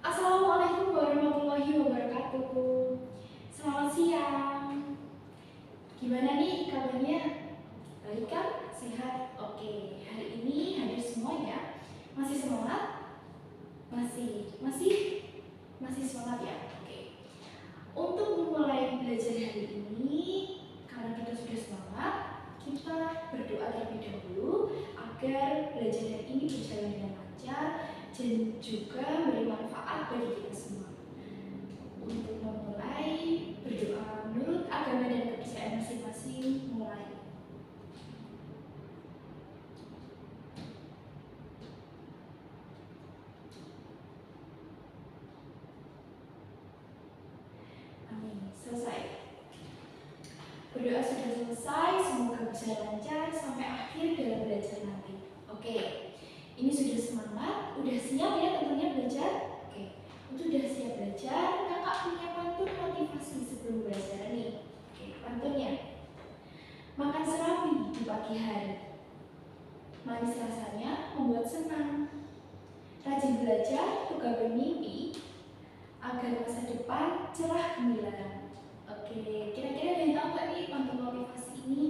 Assalamualaikum warahmatullahi wabarakatuh. Selamat siang. Gimana nih kabarnya? Baik kan? Sehat? Oke. Hari ini hadir semua ya. Masih semangat? Masih semangat ya? Oke. Untuk memulai belajar hari ini, karena kita sudah semangat, kita berdoa terlebih dahulu agar belajar hari ini berjalan dengan lancar dan juga beri manfaat bagi kita semua. Untuk memulai berdoa menurut agama dan kepercayaan masing-masing, mulai. Amin. Selesai. Berdoa sudah selesai, semoga bisa lancar sampai akhir dalam belajar nanti. Oke, ini sudah semangat, udah siap ya tentunya belajar? Oke, itu udah siap belajar, kakak punya pantun motivasi sebelum belajar nih. Oke, pantunnya. Makan serabi di pagi hari, manis rasanya membuat senang. Rajin belajar, tukar bermimpi, agar masa depan cerah gemilang. Oke, kira-kira ada yang tahu nggak nih pantun motivasi ini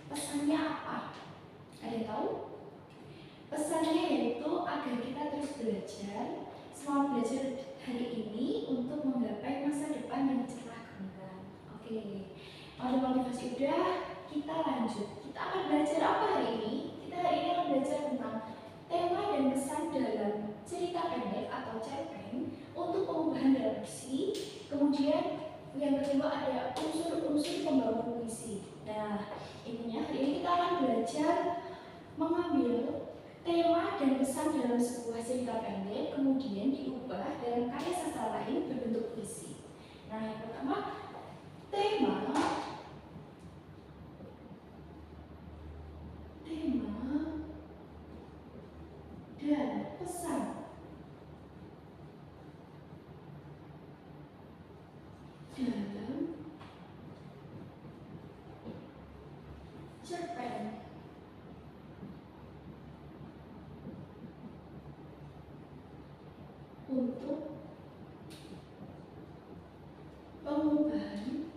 pesannya apa? Ada yang tahu? Pesannya yaitu agar kita terus belajar, semangat belajar hari ini untuk menggapai masa depan yang cerah gemilang. Oke, pantun motivasi udah, kita lanjut. Kita akan belajar apa hari ini? Kita hari ini akan belajar tentang tema dan pesan dalam cerita pendek atau cerpen untuk pengubahan dalam puisi. Kemudian yang kedua ada unsur-unsur pembawa puisi. Nah, intinya hari ini kita akan belajar mengambil tema dan pesan dalam sebuah cerita pendek, kemudian diubah dalam karya sastra lain berbentuk puisi. Nah, yang pertama tema dan pesan. Dalam cerpen. Untuk pengubahan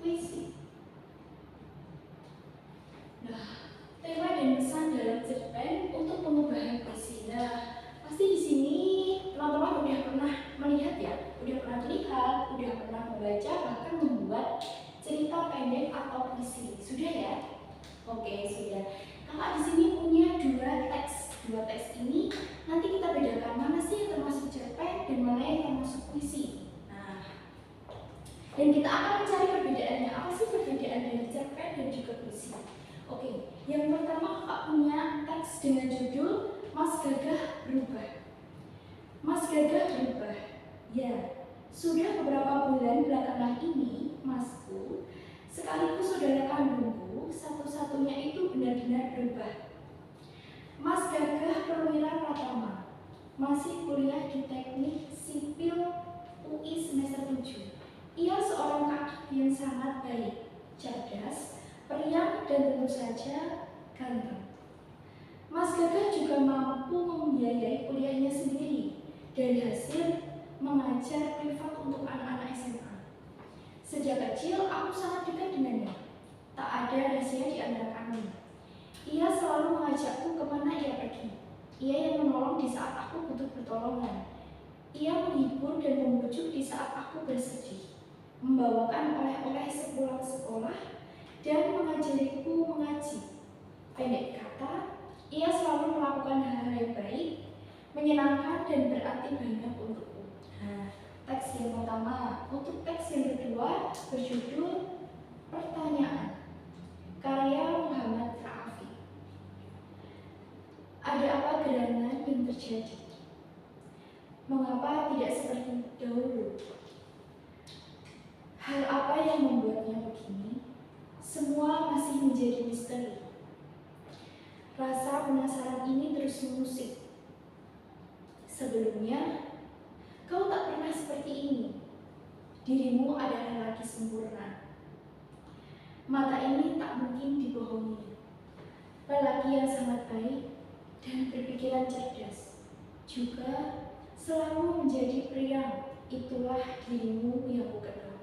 puisi. Nah, tema dan pesan dalam cerpen untuk pengubahan puisi. Nah, pasti di sini teman-teman udah pernah melihat ya, udah pernah melihat, udah pernah membaca, bahkan membuat cerita pendek atau puisi. Sudah ya? Oke, sudah. Kakak di sini punya dua teks. Dua teks ini nanti kita bedakan mana sih yang termasuk cerpen dan mana yang termasuk puisi. Nah, dan kita akan mencari perbedaannya. Apa sih perbedaan dari cerpen dan juga puisi? Oke, yang pertama kakak punya teks dengan judul Mas Gagah Berubah. Mas Gagah berubah. Ya, sudah beberapa bulan belakangan ini, Masku, sekaligus saudara kandungku, satu-satunya itu benar-benar berubah. Mas Gagah Perwira Pratama, masih kuliah di Teknik Sipil UI semester 7. Ia seorang kakak yang sangat baik, cerdas, periang, dan tentu saja ganteng. Mas Gagah juga mampu membiayai kuliahnya sendiri dari hasil mengajar privat untuk anak-anak SMA. Sejak kecil aku sangat dekat dengannya. Tak ada rahasia di antara kami. Ia selalu mengajakku kemana ia pergi. Ia yang menolong di saat aku butuh pertolongan. Ia menghibur dan membujuk di saat aku bersedih. Membawakan oleh-oleh sepulang sekolah dan mengajariku mengaji. Pendek kata, ia selalu melakukan hal-hal yang baik, menyenangkan dan berarti banyak untukku. Nah, teks yang pertama. Untuk teks yang kedua berjudul Pertanyaan, karya Muhammad Ra'afi. Ada apa gerangan yang terjadi? Mengapa tidak seperti dahulu? Hal apa yang membuatnya begini? Semua masih menjadi misteri. Rasa penasaran ini terus mengusik. Sebelumnya, kau tak pernah seperti ini. dirimu adalah lelaki sempurna. Mata ini tak mungkin dibohongi. Lelaki yang sangat baik dan berpikiran cerdas, juga selalu menjadi pria. Itulah dirimu yang kukenal.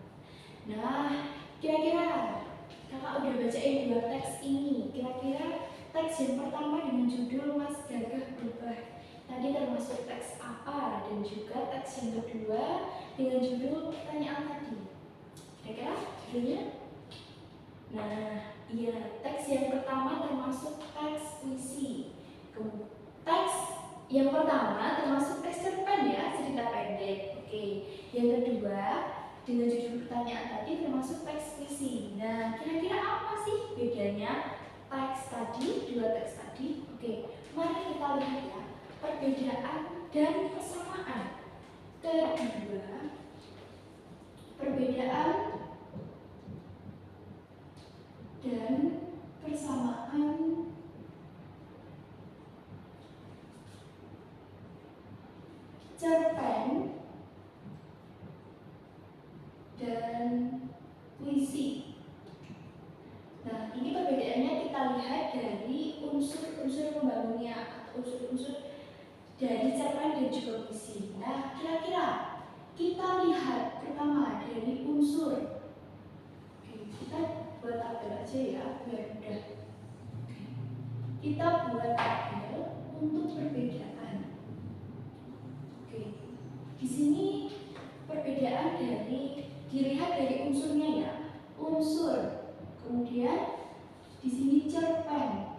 Nah, kira-kira kakak udah bacain 2 teks ini. Kira-kira teks yang pertama dengan judul Mas Gagah Berubah tadi termasuk teks apa, dan juga teks yang kedua dengan judul pertanyaan tadi. Kira-kira judulnya? Nah, iya, teks yang pertama termasuk teks puisi. Teks yang pertama termasuk teks cerpen ya, cerita pendek. Oke. Yang kedua dengan judul pertanyaan tadi termasuk teks puisi. Nah, kira-kira apa sih bedanya teks tadi, 2 teks tadi? Oke, mari kita lihat ya, perbedaan dan persamaan. Kedua, perbedaan dan persamaan cerpen dan puisi. Nah, ini perbedaannya kita lihat dari unsur-unsur pembangunnya atau unsur-unsur dari cerpen dan juga puisi. Nah, kira-kira kita lihat pertama dari unsur. Oke, kita buat tabel aja ya, biar mudah. Kita buat tabel untuk perbedaan. Oke, di sini perbedaan dilihat dari unsurnya ya, unsur. Kemudian di sini cerpen.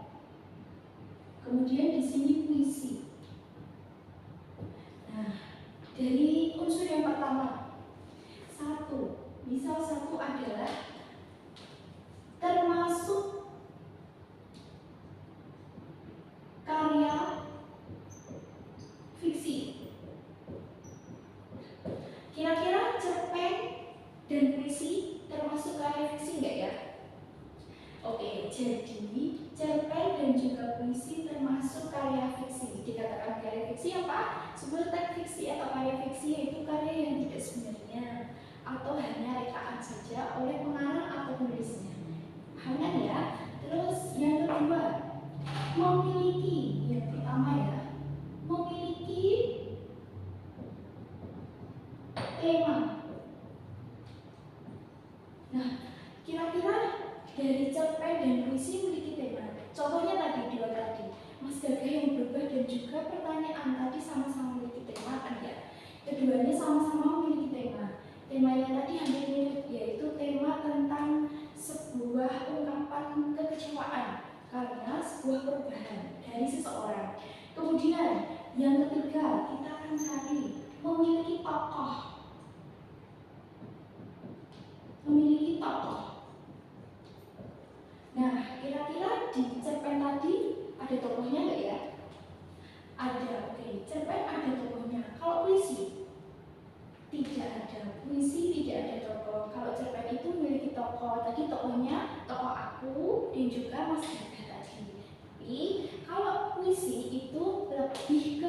Kemudian di sini puisi. Nah, dari unsur yang pertama, misal satu adalah termasuk karya fiksi. Kira-kira cerpen dan puisi termasuk karya fiksi enggak ya? Oke, jadi cerpen dan juga puisi termasuk karya fiksi. Dikatakan karya fiksi apa? Sebuah teks fiksi atau karya fiksi yaitu karya yang tidak sebenarnya atau hanya rekaan saja oleh pengarang atau penulisnya. Hanya ya. Terus yang kedua, memiliki. Yang pertama ya, memiliki tema. Nah, kira-kira dari cerpen dan puisi memiliki tema. Contohnya tadi 2 tadi, Mas Gagah yang Berubah dan juga pertanyaan tadi sama-sama memiliki tema kan ya. Keduanya sama-sama memiliki tema. Temanya tadi hampir mirip, yaitu tema tentang sebuah ungkapan kekecewaan karena sebuah perubahan dari seseorang. Kemudian yang ketiga, kita akan cari memiliki tokoh. Memiliki tokoh. Nah, kira-kira di cerpen tadi ada tokohnya nggak ya? Ada, oke. Cerpen ada tokohnya. Kalau puisi tidak ada. Puisi tidak ada tokoh. Kalau cerpen itu memiliki tokoh. Tadi tokohnya tokoh aku dan juga Mas Gagah tadi. Tapi kalau puisi itu lebih ke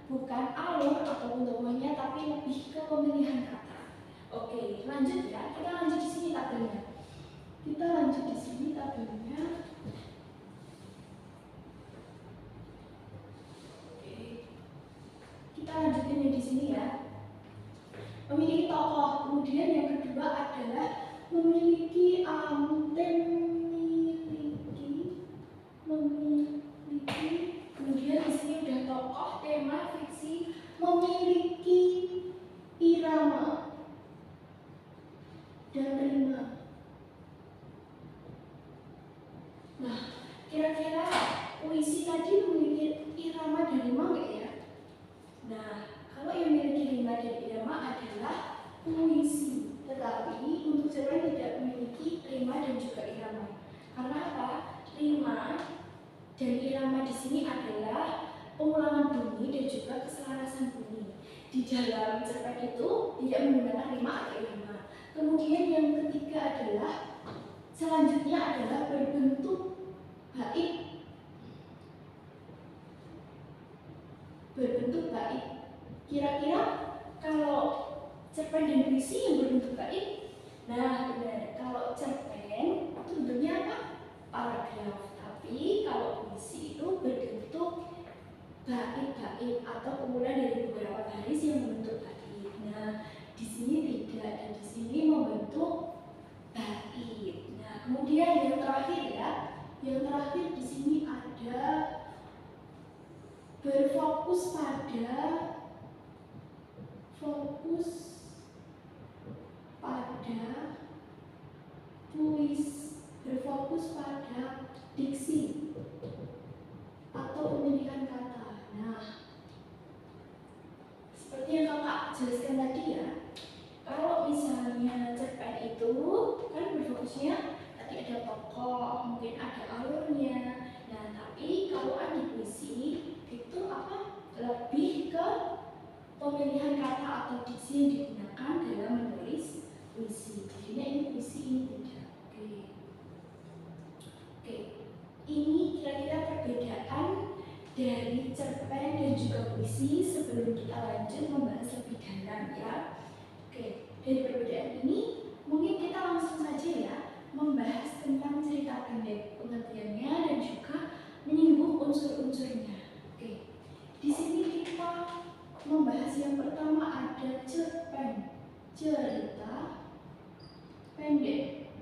bukan alur ataupun tokohnya, tapi lebih ke pemilihan kata. Oke, lanjut ya. Kita lanjut di sini tabelnya. Oke. Kita lanjutin di sini ya. Memiliki tokoh. Kemudian yang kedua adalah memiliki kemudian di sini udah tokoh, tema, fiksi, memiliki irama dan rima. Nah, kira-kira puisi tadi memiliki irama dan rima enggak ya? Nah, kalau yang memiliki rima dan irama adalah puisi, tetapi untuk cerpen tidak memiliki rima dan juga irama. Karena apa? Rima dan irama di sini adalah pengulangan bunyi dan juga keselarasan bunyi. Di dalam cerpen itu tidak menggunakan rima atau irama. Kemudian yang ketiga adalah selanjutnya adalah berbentuk bait. Berbentuk bait. Kira-kira kalau cerpen dan puisi yang berbentuk bait? Nah, benar. Kalau cerpen itu bentuknya apa? Paragraf. Tapi kalau puisi itu berbentuk bait-bait atau kumpulan dari beberapa baris yang membentuk bait. Nah, di sini tidak, dan di sini membentuk bait. Nah, kemudian yang terakhir ya, yang terakhir di sini ada berfokus pada berfokus pada diksi atau pemilihan kata. Nah, seperti yang kakak jelaskan tadi ya, kalau misalnya cerpen itu kan berfokusnya tadi ada tokoh, mungkin ada alurnya. Nah, tapi kalau ada puisi itu apa? Lebih ke pemilihan kata atau diksi yang digunakan dalam menulis puisi. Jadinya ini puisi, ini tidak. Oke. Ini kira-kira perbedaan dari cerpen dan juga puisi sebelum kita lanjut membahas lebih dalam ya. Oke, dari perbedaan ini mungkin kita langsung saja ya membahas tentang cerita pendek, pengertiannya dan juga menyinggung unsur-unsurnya. Oke, di sini kita membahas yang pertama ada cerpen, cerita pendek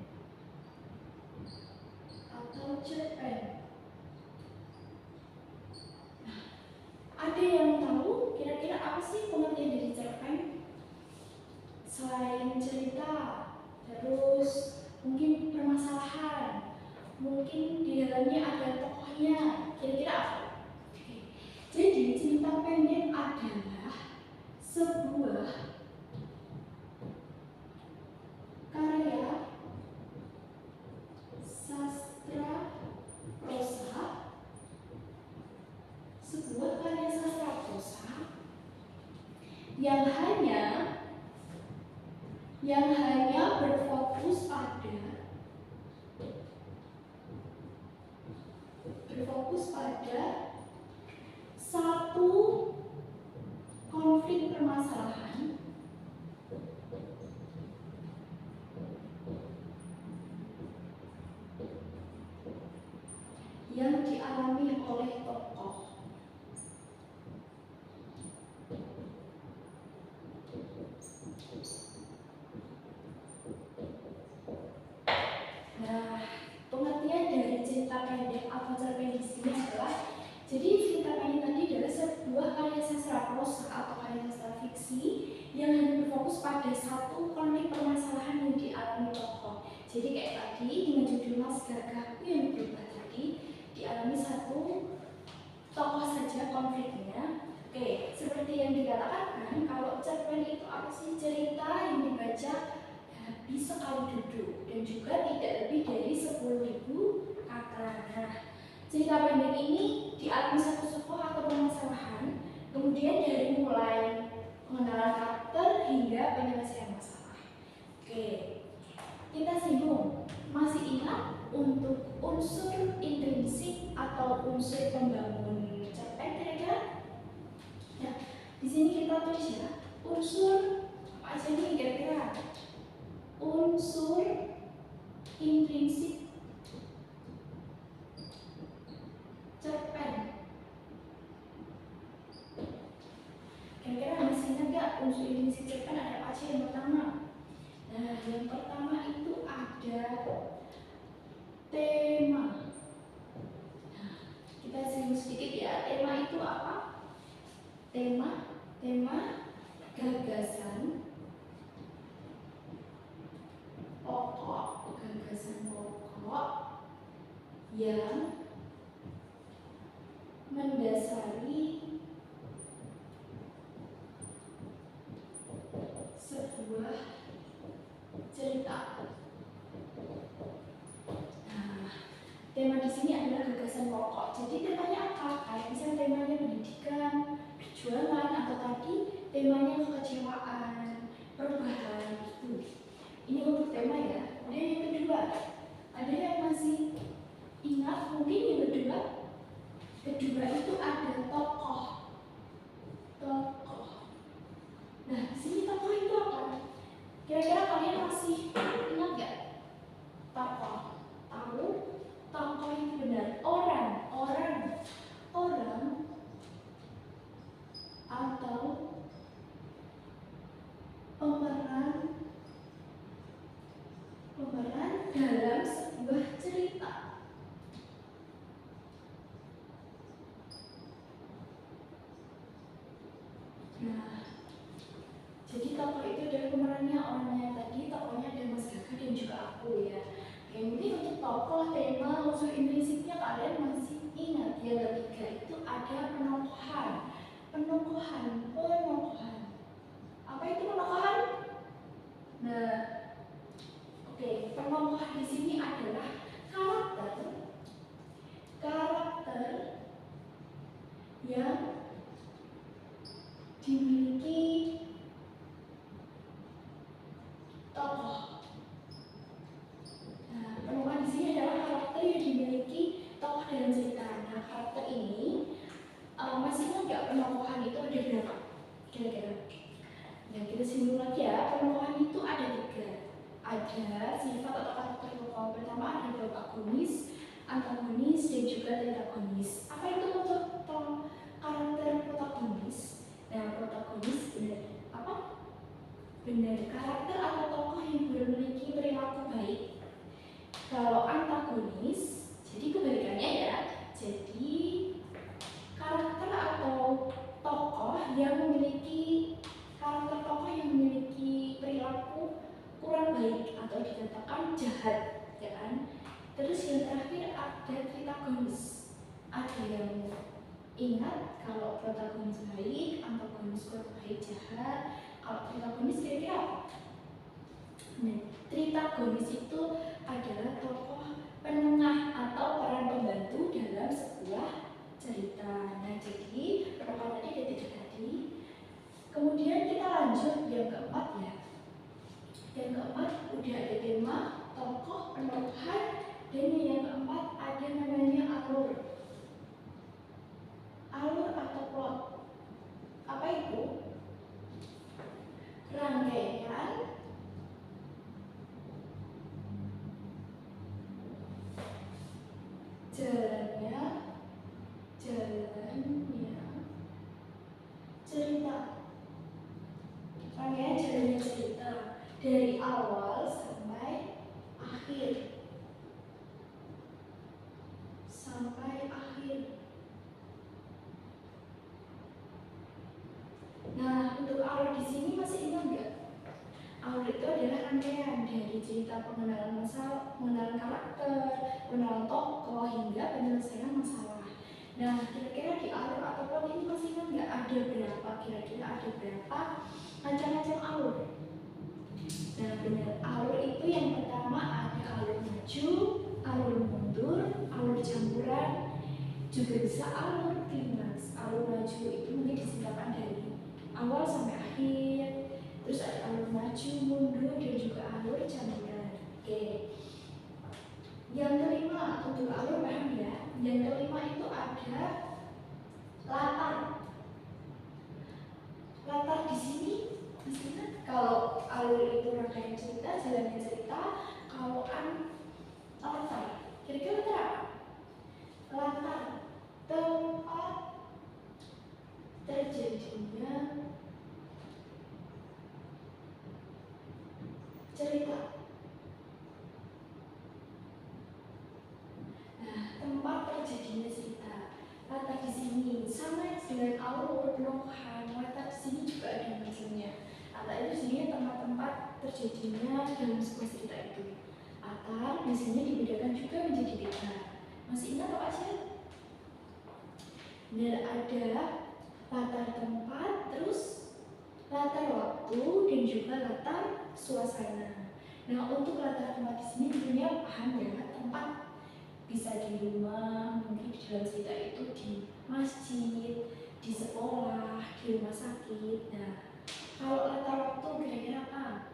atau cerpen. Nah, ada yang tahu kira-kira apa sih pengertian dari cerpen? Selain cerita, terus mungkin permasalahan, mungkin di dalamnya ada tokohnya, kira-kira apa? Oke. Jadi cerita pendek adalah sebuah karya sastra prosa, yang hanya berfokus pada satu konflik permasalahan yang dialami oleh tokoh. Nah, pengertian dari cerita pendek atau cerpen di sini adalah, jadi cerita pendek tadi adalah sebuah karya sastra prosa atau karya sastra fiksi yang hanya berfokus pada satu konflik permasalahan yang dialami tokoh. Jadi kayak tadi dengan judul Mas Gagahku yang berubah tadi, dialami satu tokoh saja konfliknya. Oke, seperti yang dikatakan kan, kalau cerpen itu apa sih? Cerita yang dibaca habis sekali duduk dan juga tidak lebih dari 10.000 kata. Nah, cerita pendek ini dialami satu tokoh atau permasalahan, kemudian dari mulai pengenalan karakter hingga penyelesaian masalah. Oke, kita singgung. Masih ingat untuk unsur intrinsik atau unsur pembangun cerpen kira-kira? Nah, di sini kita tulis ya, unsur apa aja nih kira-kira? Unsur intrinsik cerpen. Kira-kira masih ingat nggak unsur intrinsik cerpen ada apa aja yang pertama? Nah, yang pertama itu ada tema. Nah, kita singgung sedikit ya, tema itu apa? Tema gagasan pokok yang mendasari sebuah cerita. Nah, tema di sini adalah gagasan pokok. Jadi temanya apa? Kayak misalnya temanya pendidikan, perjuangan, atau tadi temanya kekecewaan, perubahan itu. Ini untuk tema ya. Kemudian yang kedua, ada yang masih ingat mungkin yang kedua? Kedua itu ada tokoh. Nah, di sini tokoh itu apa? Kira-kira kalian masih ingat nggak? Tokoh, tahu? Tokoh itu benar. Orang atau pemeran dalam sebuah cerita. Nah, jadi tokoh itu adalah pemerannya. Orangnya tadi tokohnya ada Mas Gaga dan juga aku ya. Oke, mungkin untuk tokoh, tema, unsur intrinsipnya kalian masih ingat. Yang ketiga itu ada penokohan. Apa itu penokohan? Nah, oke, penokohan di sini adalah karakter yang dimiliki tokoh. Nah, penokohan di sini adalah karakter yang dimiliki tokoh dalam cerita. Nah, karakter ini masih ingat nggak penokohan itu ada berapa? Kira-kira? Nah, kita singgung lagi ya. Penokohan itu ada 3. Ada sifat atau karakter tokoh. Pertama ada protagonis, antagonis, dan juga antagonis. Apa itu karakter protagonis? Nah, protagonis benar apa? Benar karakter atau tokoh yang memiliki perilaku baik. Kalau antagonis, jadi kebalikannya ya. Jadi karakter atau tokoh yang memiliki perilaku kurang baik atau dikatakan jahat, ya kan? Terus yang terakhir ada tritagonis. Ada yang ingat kalau protagonis baik, antagonis kurang baik, jahat. Kalau tritagonis kira-kira apa? Nah, tritagonis itu adalah tokoh penengah atau peran pembantu dalam sebuah cerita. Nah, jadi penokohan tadi ada 3 tadi. Kemudian kita lanjut yang keempat ya. Yang keempat udah ada tema, tokoh, penokohan, dan yang keempat ada namanya alur. Alur atau plot. Apa itu? Rangkaian jalannya cerita. Rangkaian jalannya cerita dari awal sampai akhir. Nah, untuk alur di sini masih ingat nggak? Alur itu adalah rangkaian dari cerita pengenalan karakter, pengenalan tokoh hingga penyelesaian masalah. Nah, kira-kira di alur atau plot ini masih ingat nggak ada berapa? Kira-kira ada berapa macam-macam alur? Nah, benar. Alur itu yang pertama ada alur maju, alur mundur, alur campuran, juga bisa alur klimaks. Alur maju itu mungkin disingkatkan dari awal sampai akhir. Terus ada alur maju, mundur, dan juga alur campuran. Oke. Yang kelima untuk alur paham ya. Yang kelima itu ada latar. Latar di sini masih ingat? Kalau alur itu rangkaian cerita, jalannya cerita. Kalau latar, kira-kira latar apa? Latar tempat terjadinya cerita. Nah, tempat terjadinya cerita. Latar di sini sama dengan alur penokohan. Latar di sini juga ada maksudnya. Latar itu sini tempat-tempat terjadinya dalam sebuah cerita itu. Latar biasanya dibedakan juga menjadi 3. Masih ingat apa aja? Nah, ada latar tempat, terus latar waktu, dan juga latar suasana. Nah, untuk latar tempat di sini tentunya paham ya, tempat bisa di rumah, mungkin di dalam cerita itu di masjid, di sekolah, di rumah sakit. Nah, kalau latar waktu kira-kira apa?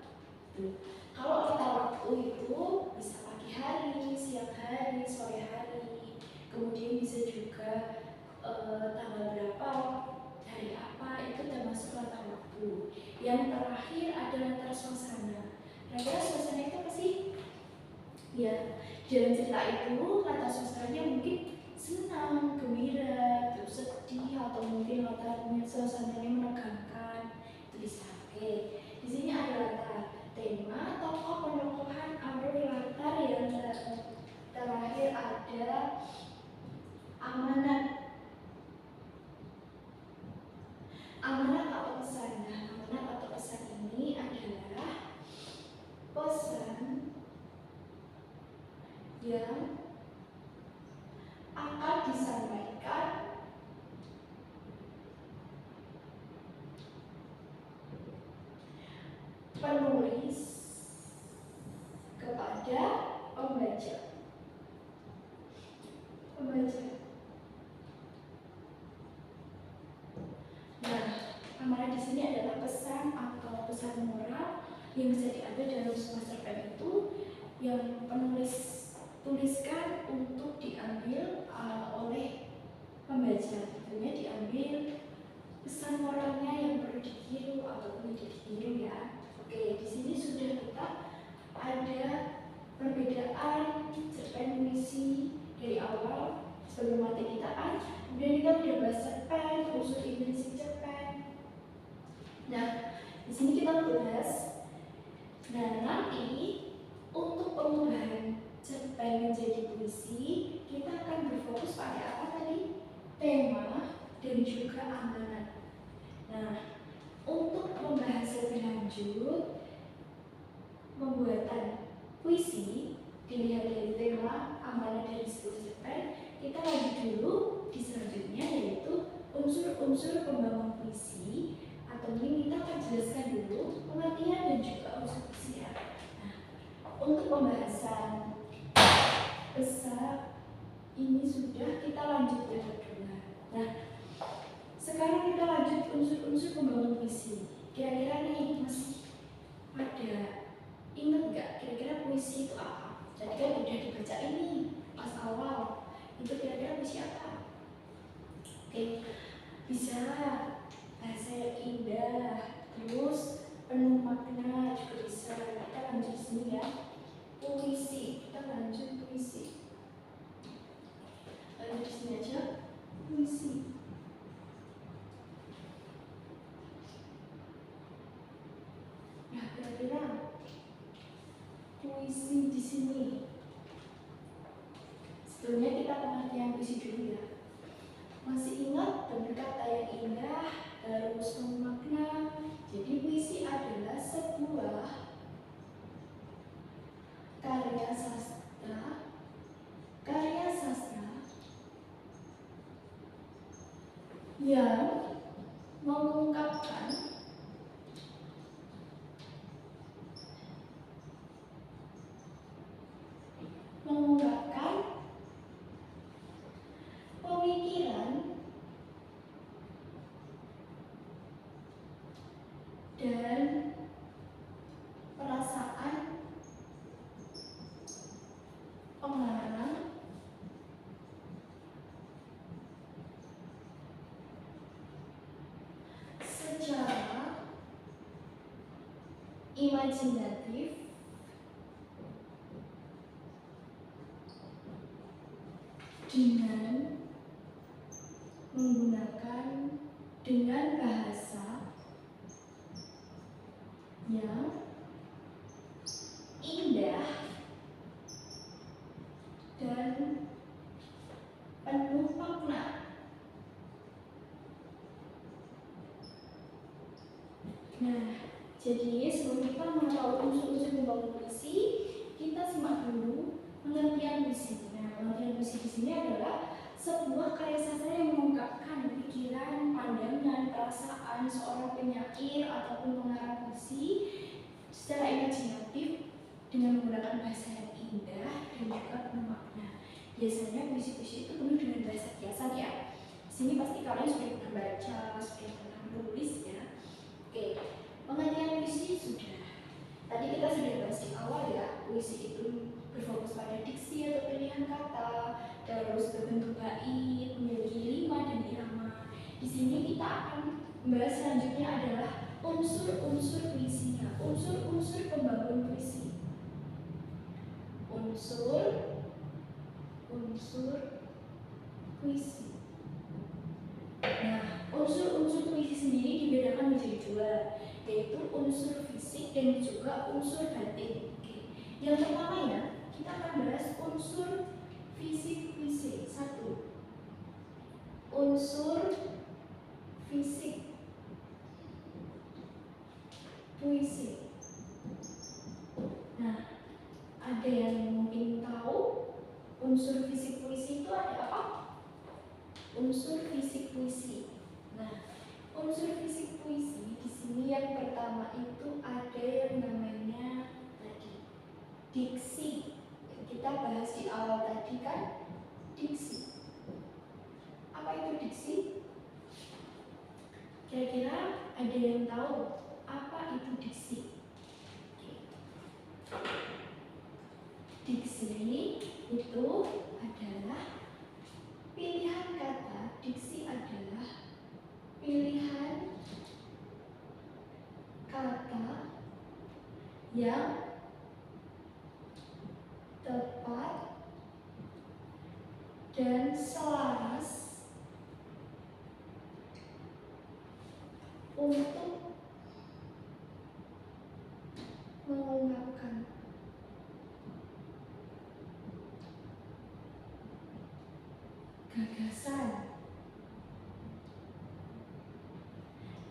Tuh. Kalau latar waktu itu bisa pagi hari, siang hari, sore hari, kemudian bisa juga tanggal berapa, hari apa, itu termasuk latar waktu. Yang terakhir ada latar suasana. Kira-kira suasana itu apa sih? Ya, dalam cerita itu kata suasananya mungkin senang, gembira, terus sedih, atau mungkin latarnya suasananya menegangkan. Itu bisa. Oke, di sini ada latar tema, tokoh, penokohan, alur latar yang terakhir ada amanat. Amanat atau pesan. Nah, amanat atau pesan ini adalah pesan yang akan disampaikan penulis kepada pembaca. Nah, amanat di sini adalah pesan atau pesan moral yang bisa diambil dalam sebuah cerpen itu yang penulis tuliskan untuk diambil oleh pembaca. Tentunya diambil pesan moralnya yang perlu ditiru ataupun tidak ditiru ya. Oke, di sini sudah kita ada perbedaan cerpen puisi dari awal sebelum mati kita kan. Kemudian kita udah bahas cerpen, unsur intrinsik cerpen. Nah, di sini kita bahas. Nah, nanti untuk pengubahan cerpen menjadi puisi, kita akan berfokus pada apa tadi? Tema dan juga amanat. Nah, untuk membahas lebih lanjut pembuatan puisi dilihat dari tema, amanat dari sebuah cerpen, kita lanjut dulu di selanjutnya yaitu unsur-unsur pembangun puisi, atau mungkin kita akan jelaskan dulu pengertian dan juga unsur puisi ya. Nah, untuk pembahasan besar ini sudah kita lanjut yang kedua. Nah, sekarang kita lanjut unsur-unsur pembangun puisi. Kira-kira nih masih pada ingat nggak kira-kira puisi itu apa? Jadi kan udah dibaca ini pas awal. Itu kira-kira puisi apa? Oke, bisa bahasa yang indah, terus penuh makna juga bisa. Kita lanjut di sini ya. Puisi, kita lanjut puisi. Lanjut di sini aja. Puisi. Nah, kira-kira puisi di sini. Sebelumnya kita pengertian puisi dulu ya. Masih ingat berkata yang indah, terus penuh makna. Jadi puisi adalah sebuah karya sastra yang mengungkapkan pemikiran dan perasaan pengarang secara imajinatif dengan menggunakan dengan bahasa yang indah dan penuh makna. Nah, jadi sebelum kita mengetahui unsur-unsur pembangun puisi, kita simak dulu pengertian puisi. Nah, pengertian puisi di sini adalah sebuah karya sastra yang mengungkapkan pikiran, pandangan, perasaan seorang penyair ataupun pengarang puisi secara imajinatif dengan menggunakan bahasa yang indah dan juga penuh makna. Biasanya puisi-puisi itu penuh dengan bahasa kiasan ya. Di sini pasti kalian sudah pernah baca, sudah pernah menulis ya. Oke, pengertian puisi sudah. Tadi kita sudah bahas di awal ya, puisi itu berfokus pada diksi atau pilihan kata, terus berbentuk bait, memiliki rima dan irama. Di sini kita akan membahas selanjutnya adalah unsur-unsur puisinya, unsur-unsur pembangun puisi. dua, yaitu unsur fisik dan juga unsur batin. Oke. Yang pertama ya, kita akan bahas unsur fisik puisi. Satu, unsur fisik puisi. Nah, ada yang mungkin tahu unsur fisik puisi itu ada apa? Unsur fisik puisi. Nah, unsur fisik puisi di sini yang pertama itu ada yang namanya tadi diksi. Kita bahas di awal tadi kan diksi. Apa itu diksi? Kira-kira ada yang tahu apa itu diksi? Diksi itu adalah pilihan kata. Diksi adalah pilihan kata yang tepat dan selaras untuk mengungkapkan gagasan.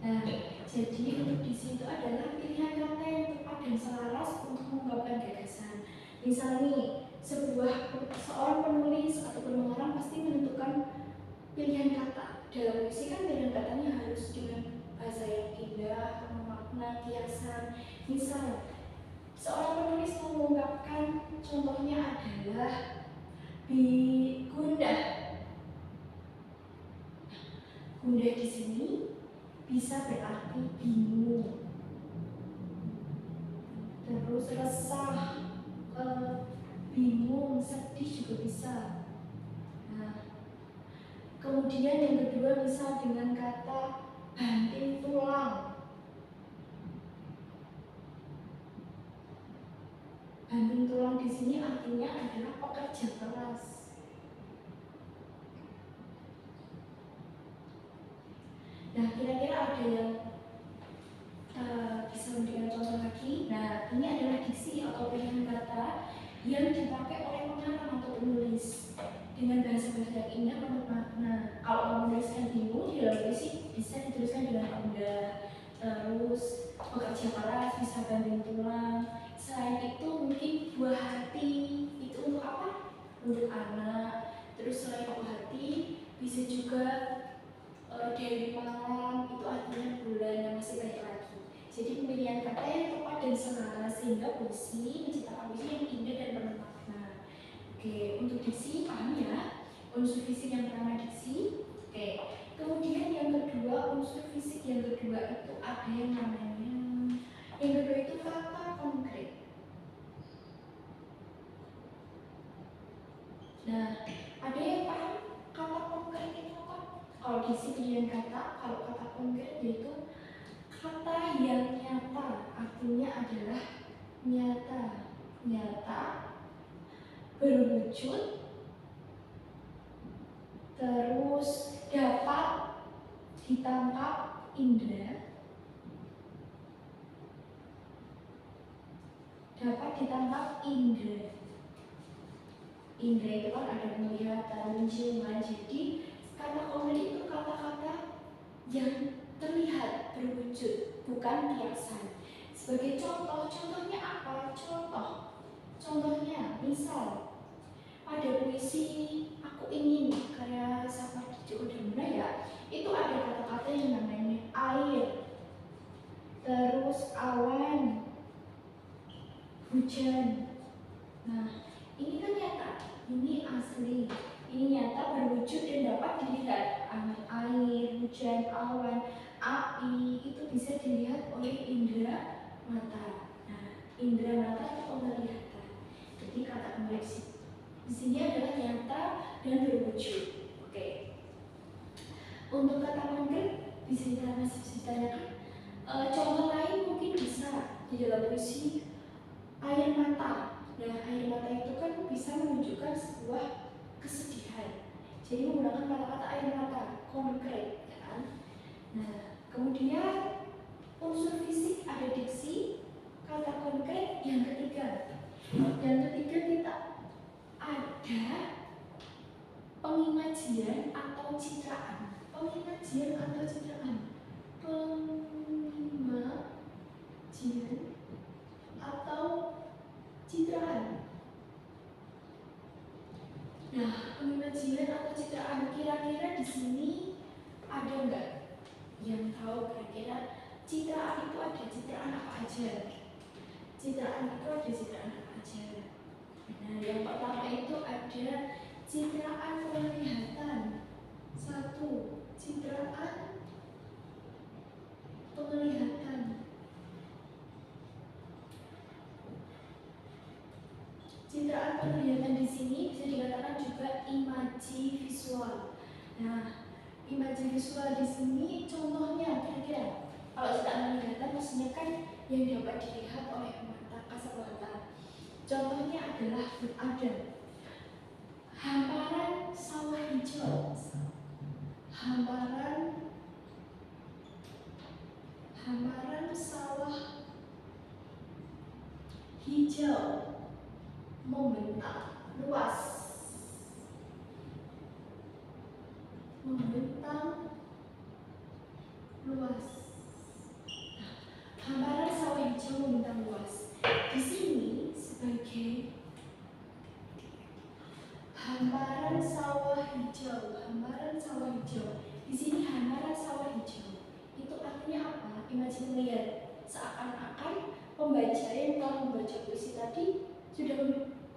Nah, jadi untuk di situ adalah pilihan kata yang tepat dan selaras untuk mengungkapkan gagasan. Misal nih, seorang penulis atau pengarang pasti menentukan pilihan kata. Dalam puisi kan pilihan katanya harus dengan bahasa yang indah, penuh makna, kiasan. Misal, seorang penulis mengungkapkan contohnya adalah gundah. Gundah di sini bisa berarti bingung, terus resah, bingung, sedih juga bisa. Nah, kemudian yang kedua bisa dengan kata banting tulang. Banting tulang di sini artinya adalah pekerja keras. Nah, kira-kira ada yang bisa memberikan contoh lagi. Nah, ini adalah diksi atau pilihan kata yang dipakai oleh pengarang atau penulis dengan bahasa-bahasa yang indah menurut makna. Kalau mau menuliskan bingung di dalam puisi bisa dituliskan dengan indah. Terus pekerja keras bisa banting tulang. Selain itu mungkin buah hati itu untuk apa? Untuk anak. Terus selain buah hati bisa juga dari malam itu artinya bulan yang masih banyak lagi. Jadi pemilihan kata yang tepat dan selaras sehingga puisi menciptakan puisi yang indah dan penuh makna. Oke, untuk diksi paham ya? Unsur fisik yang pertama diksi. Oke, kemudian yang kedua unsur fisik yang kedua itu ada yang namanya itu kata konkret. Nah, ada yang paham kata konkret itu apa? Kalau diksi pilihan kata, kalau kata konkret yaitu kata yang nyata, artinya adalah nyata, berwujud, terus dapat ditangkap indera, indera itu kan ada penglihatan, penciuman. Jadi kata konkret itu kata-kata yang terlihat berwujud, bukan kiasan. Sebagai contohnya apa? Contohnya misal pada puisi Aku Ingin karya Sapardi Djoko Damono ya, itu ada kata-kata yang namanya air, terus awan, hujan. Nah, ini kan nyata, ini asli, ini nyata, berwujud dan dapat dilihat. Air, hujan, awan, api itu bisa dilihat oleh indera mata. Nah, indera mata itu penglihatan. Jadi kata koneksi di sini adalah nyata dan berwujud. Oke. Untuk kata konkret bisa ditanyakan. Contoh lain mungkin bisa di dalam puisi air mata. Nah, air mata itu kan bisa menunjukkan sebuah kesedihan. Jadi menggunakan kata-kata air mata konkret, ya kan? Nah, kemudian sini ada nggak yang tahu kira-kira citraan itu ada citraan apa aja? Citraan itu ada citraan apa aja? Nah, yang pertama itu ada citraan penglihatan. Satu, citraan penglihatan. Citraan penglihatan di sini bisa dikatakan juga imaji visual. Nah, imaji visual di sini contohnya kira-kira kalau citraan penglihatan maksudnya kan yang dapat dilihat oleh mata kasat mata. Contohnya adalah ada hamparan sawah hijau, hamparan sawah hijau membentang luas, membentang luas. Hamparan sawah hijau membentang luas. Di sini sebagai hamparan sawah hijau, hamparan sawah hijau. Di sini hamparan sawah hijau. Itu artinya apa? Imajinasi lihat. Seakan-akan pembaca yang telah membaca puisi tadi sudah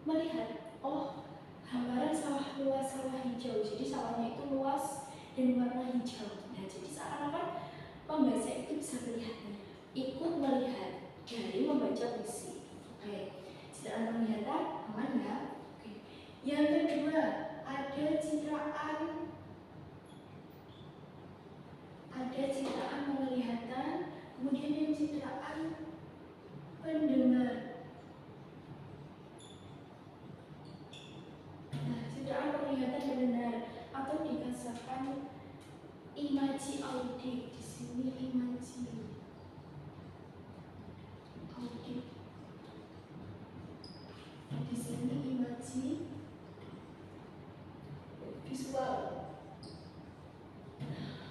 melihat, oh, hamparan sawah luas, sawah hijau. Jadi sawahnya itu luas dan warna hijau. Nah, jadi seakan-akan pembaca itu bisa melihatnya, ikut melihat dari membaca puisi. Oke, citraan penglihatan aman ya? Oke. Yang kedua, ada citraan penglihatan, kemudian yang citraan pendengar. Nah, citraan penglihatan pendengar atau dikasarkan imaji audik. Di sini imaji audik. Di sini imaji visual.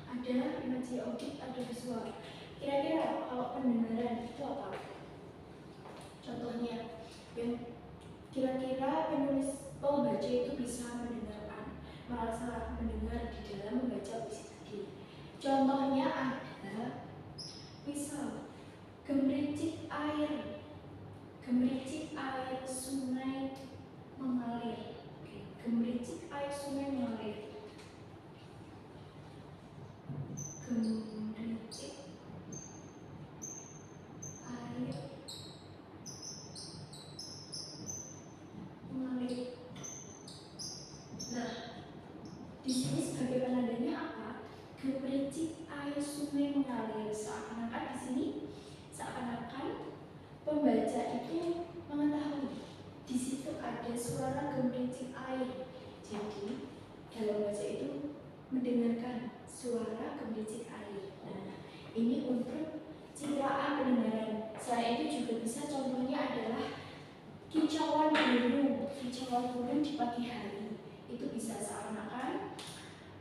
Ada imaji audik, ada visual. Kira-kira kalau pendengaran itu apa? Contohnya, yang kira-kira penulis pembaca itu bisa mendengarkan, merasa mendengar di dalam membaca puisi tadi. Contohnya ada, misal gemericik air sungai mengalir. Gemericik air sungai mengalir. Gemericik air mengalir. Nah, di sini sebagai penandanya apa? Gemericik air sungai mengalir. Seakan-akan di sini, seakan-akan pembaca itu mengetahui di situ ada suara gemericik air. Jadi dalam baca itu mendengarkan suara gemericik air. Nah, ini untuk citraan pendengaran. Selain itu juga bisa contohnya adalah kicauan burung di pagi hari. Itu bisa seakan-akan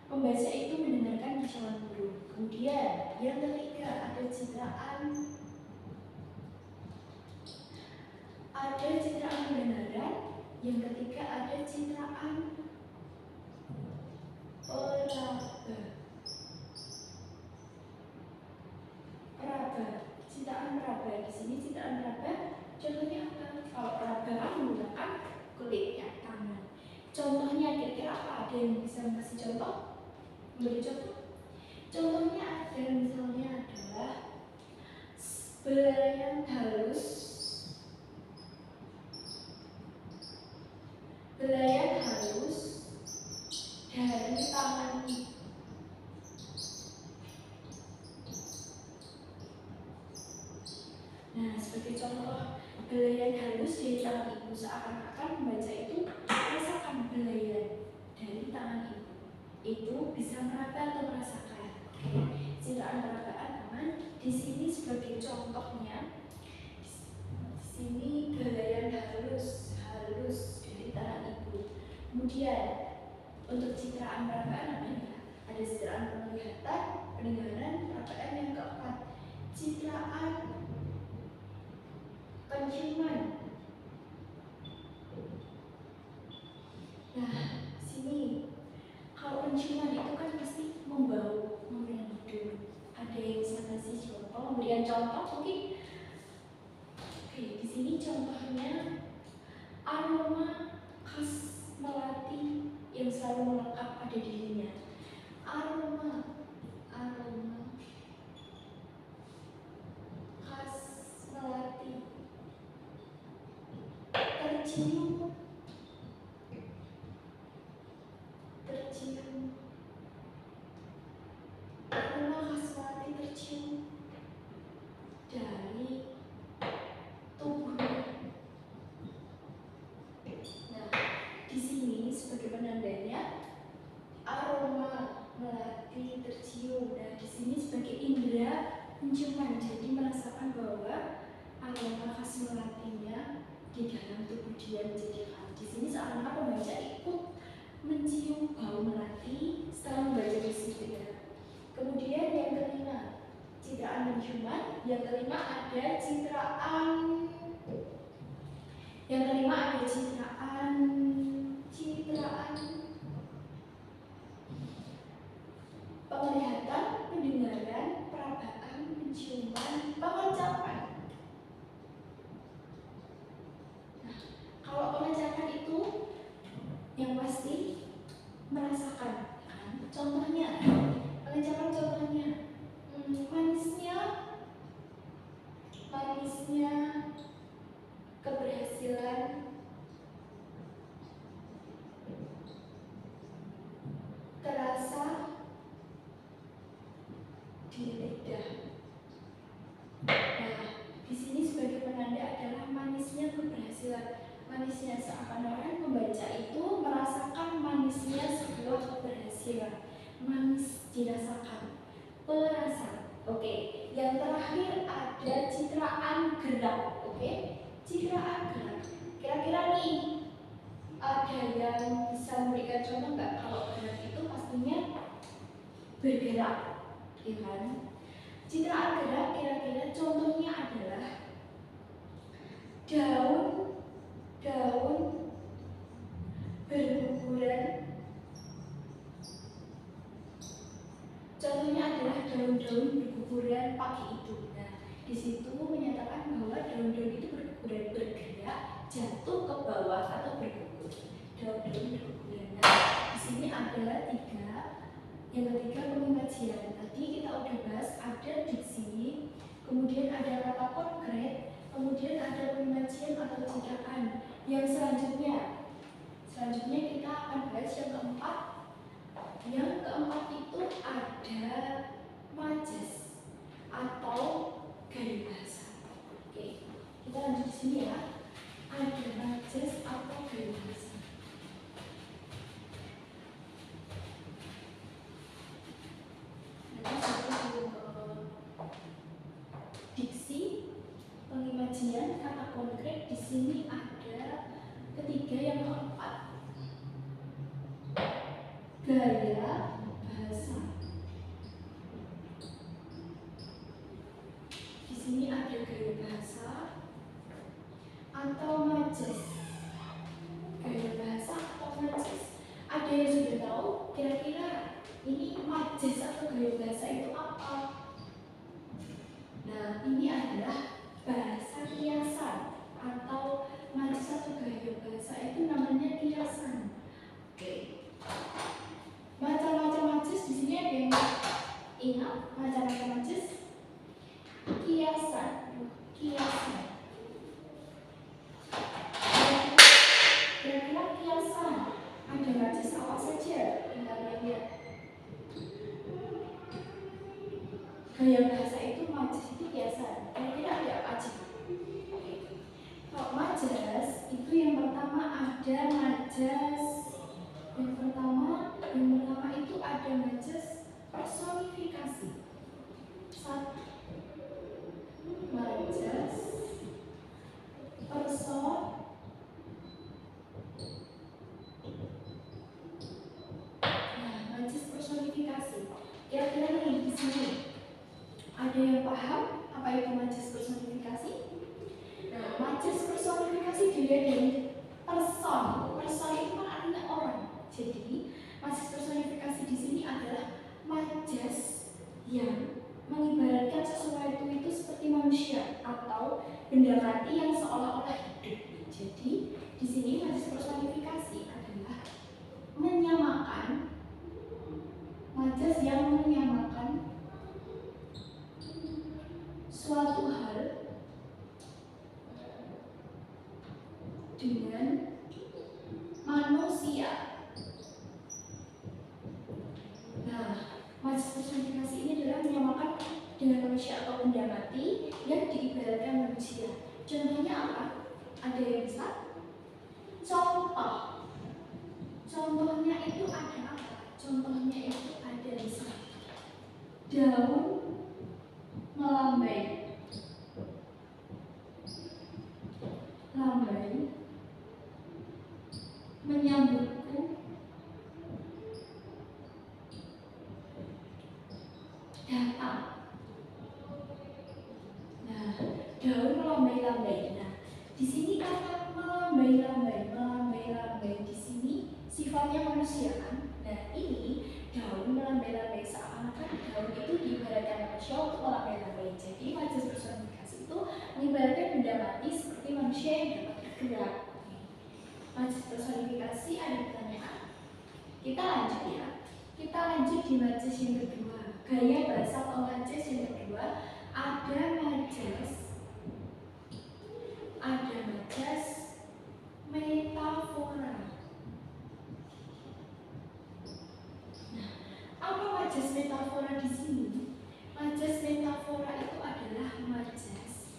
pembaca itu mendengarkan kicauan burung. Kemudian yang ketiga ada citraan pendengaran. Yang ketiga ada citraan peraba. Citraan peraba. Di sini citraan peraba. Contohnya apa? Kalau peraba menggunakan kulitnya tangan. Contohnya kira-kira apa? Ada yang bisa kasih contoh? Beri contoh. Contohnya ada, misalnya adalah belayan halus. Belayan halus dari tangan ibu. Nah, sebagai contoh belayan halus dari tangan ibu, seakan-akan membaca itu merasakan belayan dari tangan ibu. Itu bisa meraba atau merasakan. Citraan perabaan aman. Di sini sebagai contohnya, di sini belayan halus dari tangan ibu. Kemudian untuk citraan perabaan namanya ada citraan penglihatan, pendengaran, perabaan. Yang keempat, citraan penciuman. Nah, sini kalau penciuman itu kan pasti sini contohnya aroma khas Melati yang selalu melekat pada dirinya. Aroma khas Melati tercium aroma khas Melati tercium dari tubuhnya. Nah, di sini sebagai penandanya aroma Melati tercium. Nah, di sini sebagai indera penciuman, jadi merasakan bahwa aroma khas Melatinya di dalam tubuh dia menjadi khas. Di sini seakan-akan pembaca ikut mencium bau melati setelah membaca puisi itu ya. Kemudian yang kelima, citraan penciuman. Yang kelima ada citraan penglihatan, pendengaran, perabaan, penciuman, pengecapan. Nah, kalau pengecapan itu yang pasti merasakan kan? Contohnya, pengecapan contohnya manisnya keberhasilan, terasa di lidah. Nah, di sini sebagai penanda adalah manisnya keberhasilan. Manisnya seakan-akan pembaca itu merasakan manisnya sebuah keberhasilan. Manis dirasakan, perasa. Oke, yang terakhir ada citraan gerak. Oke, citraan gerak. Kira-kira nih ada yang bisa memberikan contoh nggak? Kalau gerak itu pastinya bergerak, ya kan? Citraan gerak kira-kira contohnya adalah daun berguguran. Contohnya adalah daun-daun berguguran pagi itu. Nah, di situ menyatakan bahwa daun-daun itu berguguran, bergerak, jatuh ke bawah atau bergugur. Daun-daun berguguran. Nah, di sini ada tiga. Yang ketiga pengimajian. Tadi kita udah bahas ada diksi, kemudian ada kata konkret, kemudian ada pengimajian atau citraan. Yang selanjutnya kita akan bahas yang keempat. Yang keempat itu ada majas atau gaya bahasa. Oke, kita lanjut di sini ya. Ada majas atau gaya bahasa. Diksi, pengimajian, kata konkret. Di sini ada ketiga, yang keempat gaya bahasa. Di sini ada gaya bahasa atau majas. Gaya bahasa atau majas. Ada yang sudah tahu kira-kira ini majas atau gaya bahasa itu apa? Nah, ini adalah bahasa kiasan atau majas atau gaya bahasa itu namanya kiasan. Oke. Macam-macam majas di sini ada yang ingat macam-macam majas? Kiasan. Kira-kira kiasan ada majas apa saja? Kita lihat. Gaya bahasa itu majas itu kiasan. Kira-kira ada apa aja? Kalau majas itu yang pertama ada majas. Yang pertama itu ada majas personifikasi. Satu, majas majas personifikasi. Kira-kira nih di sini ada yang paham apa itu majas personifikasi? Nah, majas personifikasi dilihat dari person. Person itu kan artinya orang. Jadi, majas personifikasi di sini adalah majas yang mengibaratkan sesuatu itu seperti manusia atau atau benda mati yang seolah-olah hidup. Jadi di sini majas personifikasi adalah menyamakan, majas yang menyamakan suatu hal dengan manusia. Nah, majas personifikasi ini adalah menyamakan dengan manusia atau benda mati yang diibaratkan manusia. Contohnya apa? Ada yang bisa? Contoh. Contohnya itu ada apa? Contohnya itu ada bisa daun melambai. Lambai menyambutku datang. Nah, daun melambai-lambai. Nah, di sini kata melambai-lambai di sini sifatnya manusia kan? Nah, ini daun melambai-lambai, seakan-akan daun itu diibaratkan manusia untuk melambai-lambai. Jadi majas personifikasi itu mengibaratkan benda mati seperti manusia yang dapat bergerak. Majas personifikasi ada pertanyaan. Kita lanjut ya. Kita lanjut di majas yang kedua. Gaya bahasa atau majas yang kedua ada majas metafora. Nah, apa majas metafora di sini? Majas metafora itu adalah majas.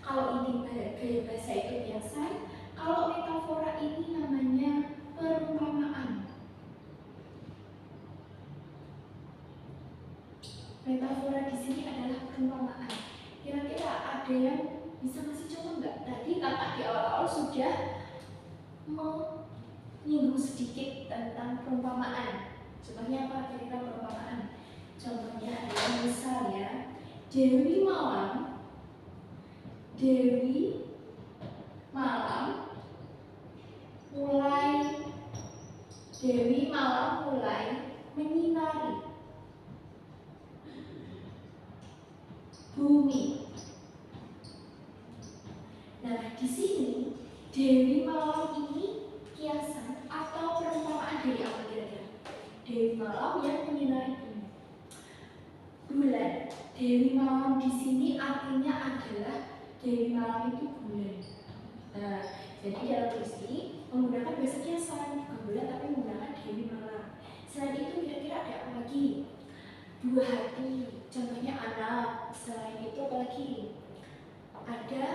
Kalau ini gaya bahasa itu biasa, kalau metafora ini namanya perumpamaan. Metafora di sini adalah perumpamaan. Kira-kira ada yang bisa ngasih contoh nggak? Tadi kakak di awal-awal sudah menyinggung sedikit tentang perumpamaan. Contohnya apa kira-kira perumpamaan? Contohnya adalah misalnya Dewi malam mulai menyinari bumi. Nah, di sini Dewi malam ini kiasan atau perumpamaan dari apa kira-kira? Dewi malam yang menyinari bumi. Bulan. Dewi malam di sini artinya adalah Dewi malam itu bulan. Nah, jadi dalam tulis ini menggunakan bahasa kiasan, bukan bulan tapi menggunakan Dewi malam. Selain itu kira-kira ada apa lagi? Dua hati, contohnya anak. Selain itu apa lagi? Ada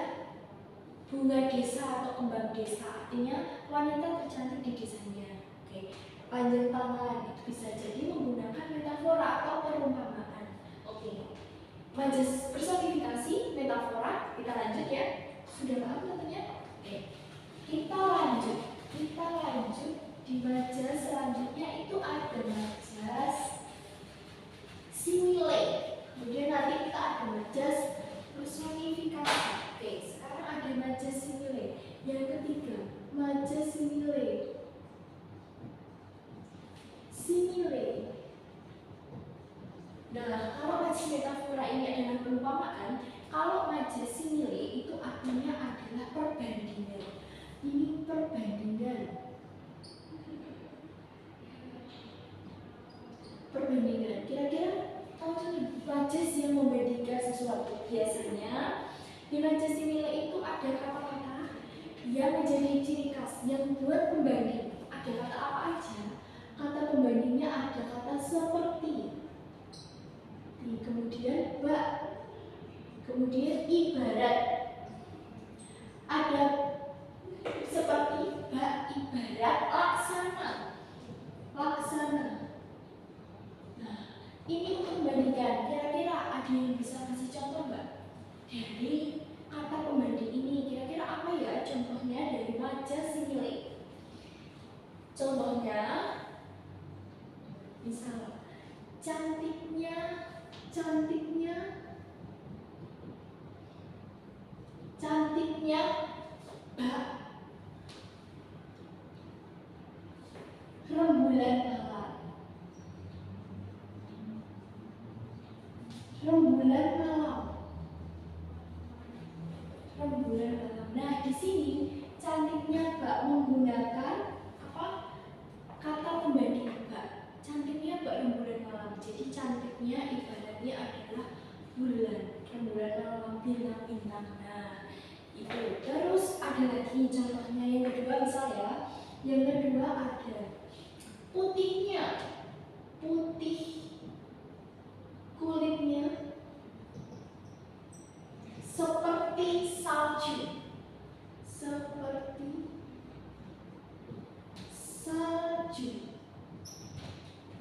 bunga desa atau kembang desa, artinya wanita tercantik di desanya. Oke. Panjang tangan itu bisa jadi menggunakan metafora atau perumpamaan. Oke. Majas personifikasi metafora, kita lanjut ya. Sudah paham tentunya? Oke. Kita lanjut di majas selanjutnya itu ada majas simile. Kemudian nanti kita ada majas personifikasi. Oke, sekarang ada majas simile. Yang ketiga, majas simile. Nah, kalau majas metafora ini adalah perumpamaan, kalau majas simile itu artinya adalah perbandingan. Ini perbandingan. Kira-kira majas yang membandingkan sesuatu. Biasanya di majas simile itu ada kata-kata yang menjadi ciri khas yang buat pembanding. Ada kata apa aja? Kata pembandingnya ada kata seperti, kemudian bak, kemudian ibarat. Ada seperti, bak, ibarat, laksana. Nah, ini untuk membandingkan. Kira-kira ada yang bisa kasih contoh nggak? Dari kata pembanding ini, kira-kira apa ya contohnya dari majas simile? Contohnya, misal cantiknya bak, rembulan malam. rembulan malam. Nah, di sini cantiknya Mbak menggunakan apa? Kata pembanding Mbak. Cantiknya Mbak rembulan malam. Jadi cantiknya ibaratnya adalah bulan, rembulan malam, bintang-bintang. Nah, itu. Terus ada lagi contohnya yang kedua, misal ya. Yang kedua ada putihnya, putih kulitnya seperti salju, seperti salju.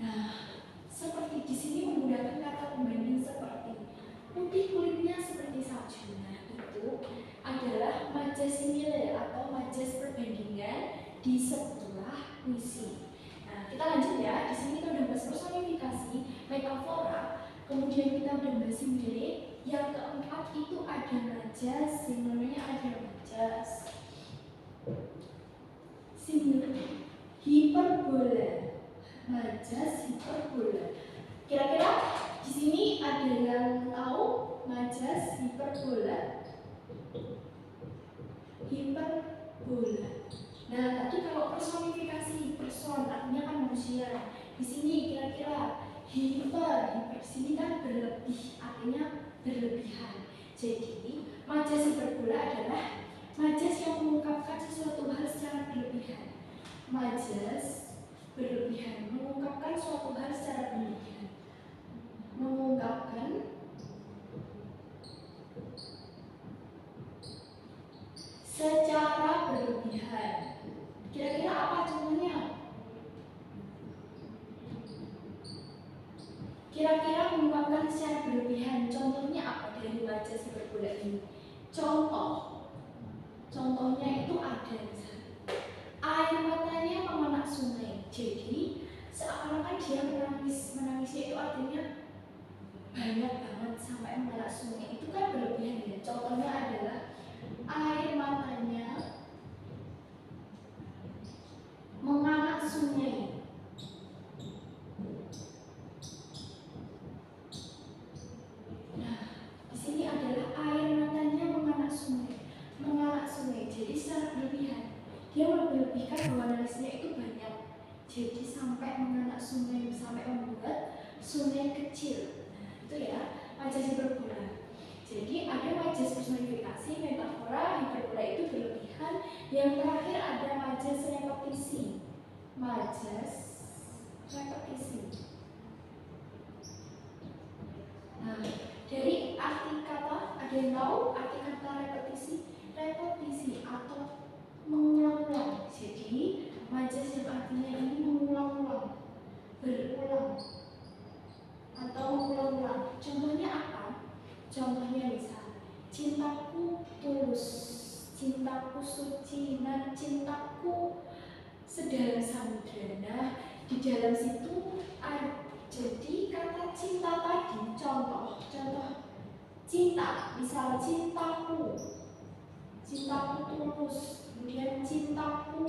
Nah, seperti di sini menggunakan kata pembanding seperti, putih kulitnya seperti salju. Nah, itu adalah majas simile atau majas perbandingan di sebuah puisi. Nah, kita lanjut ya. Di sini kita udah bahas personifikasi, metafora, kemudian kita udah bahas simile. Yang keempat itu ada majas, yang namanya ada majas simile, hiperbola, majas hiperbola. Kira-kira di sini ada yang tahu majas hiperbola? Hiperbola. Nah, tadi kalau personifikasi, person artinya kan manusia. Di sini kira-kira hiper di sini kan berlebih, artinya berlebihan. Jadi majas hiperbola adalah majas yang mengungkapkan sesuatu hal secara berlebihan. Majas berlebihan, mengungkapkan suatu hal secara berlebihan, mengungkapkan secara berlebihan. Kira-kira apa contohnya? Kira-kira mengungkapkan secara berlebihan, contohnya apa dari majas hiperbola ini? Contohnya itu ada misalnya air matanya memanak sungai. Jadi seakan-akan dia menangisnya itu artinya banyak banget sampai memanak sungai. Itu kan berlebihan ya. Contohnya adalah air matanya memanak sungai. Nah, di sini adalah air matanya memanak sungai. Jadi secara berlebihan. Dia melebihkan bahwa nangisnya itu banyak. Jadi sampai menganak sungai, sampai membuat sungai kecil. Nah, itu ya majas hiperbola. Jadi ada majas personifikasi, metafora, hiperbola itu berlebihan. Yang terakhir ada majas repetisi. Majas repetisi. Nah, dari arti kata, ada yang tahu arti kata repetisi? Repetisi atau mengulang-ulang. Jadi majas yang artinya ini mengulang-ulang, berulang atau mengulang-ulang. Contohnya apa? Contohnya misal cintaku tulus, cintaku suci, dan cintaku sedalam samudra. Nah, di dalam situ jadi kata cinta tadi, contoh cinta, misal cintaku tulus, kemudian cintaku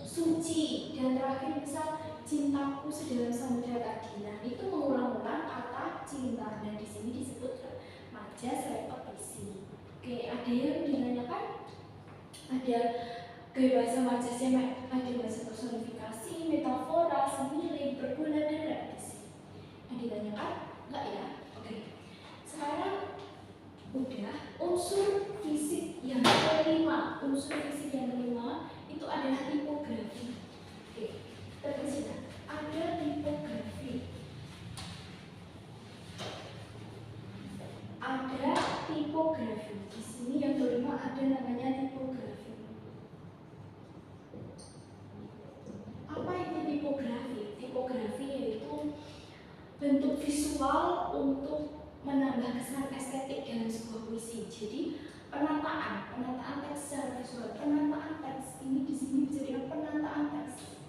suci, dan terakhir misal cintaku sedalam samudra tadi. Nah, itu mengulang-ulang kata cinta. Dan di sini disebut majas repetisi. Oke, ada yang dinanyakan? Ada gaya bahasa majasnya, ada bahasa personifikasi, metafora, simile, hiperbola, dan repetisi. Yang ditanyakan? Enggak ya? Oke. Sekarang udah unsur fisik yang kelima. Unsur fisik yang kelima itu adalah tipografi. Oke, terkesida ada tipografi. Ada tipografi. Di sini yang kelima ada namanya tipografi. Apa itu tipografi? Tipografi yaitu bentuk visual untuk menambah kesan estetik dalam sebuah puisi. Jadi penataan teks secara visual. Penataan teks ini di sini bisa dengan penataan teks.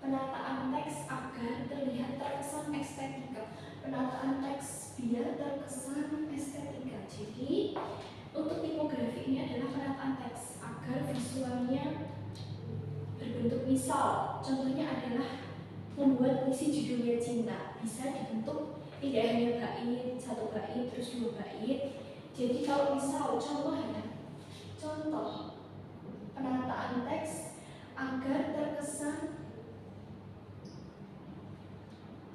Penataan teks agar terlihat terkesan estetika. Penataan teks biar terkesan estetika. Jadi untuk tipografi ini adalah penataan teks agar visualnya berbentuk misal. Contohnya adalah membuat puisi judulnya cinta. Bisa dibentuk tidak hanya bait, satu bait, terus dua bait. Jadi kalau misal contoh ya, contoh penataan teks agar terkesan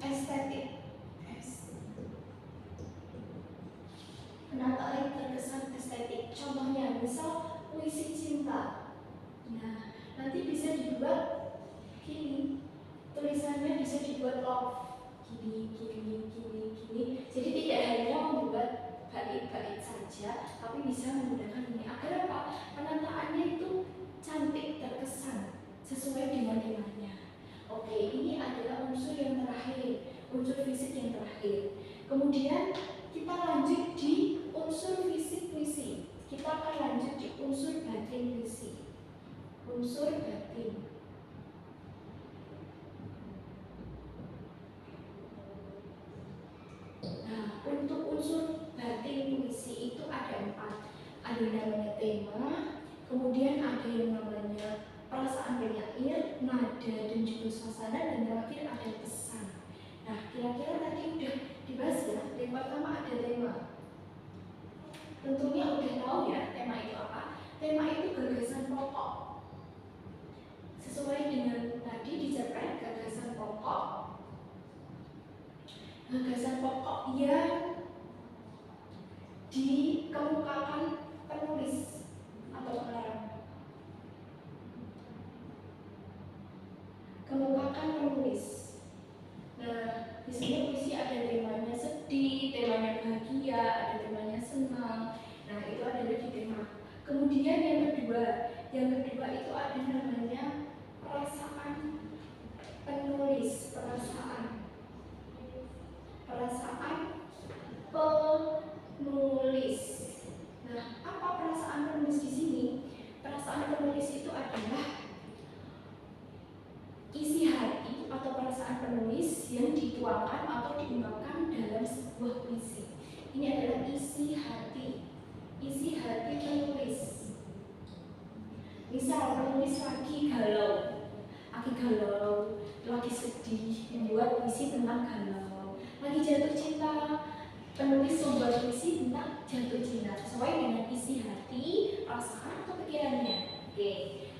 estetik. Penataan terkesan estetik. Contohnya misal puisi cinta. Nah, nanti bisa dibuat gini. Tulisannya bisa dibuat love. Gini. Jadi tidak hanya membuat bait-bait saja, tapi bisa menggunakan ini. Agar apa? Penataannya itu cantik, terkesan, sesuai dengan temanya. Oke, ini adalah unsur yang terakhir, unsur fisik yang terakhir. Kemudian kita lanjut di unsur fisik puisi. Kita akan lanjut di unsur batin puisi. Unsur batin. Nah, untuk unsur batin puisi itu ada 4. Ada yang namanya tema, kemudian ada yang namanya perasaan penyair, nada dan juga suasana, dan terakhir ada pesan. Nah, kira-kira tadi udah dibahas ya. Yang pertama ada tema. Tentunya udah tahu ya tema itu apa. Tema itu gagasan pokok. Sesuai dengan tadi dicerpen, gagasan pokok. Gagasan pokok yang dikemukakan penulis atau pengarang. Kemukakan penulis. Nah, di sini puisi ada temanya sedih, temanya bahagia, ada temanya senang. Nah, itu adalah di tema. Kemudian yang kedua itu ada namanya perasaan penulis, perasaan penulis. Nah, apa perasaan penulis di sini? Perasaan penulis itu adalah isi hati atau perasaan penulis yang dituangkan atau diungkapkan dalam sebuah puisi. Ini adalah isi hati penulis. Misal penulis lagi galau, lagi sedih, membuat puisi tentang galau. Lagi jatuh cinta, penulis membuat puisi tentang jatuh cinta sesuai dengan isi hati, perasaan atau pikirannya. Oke,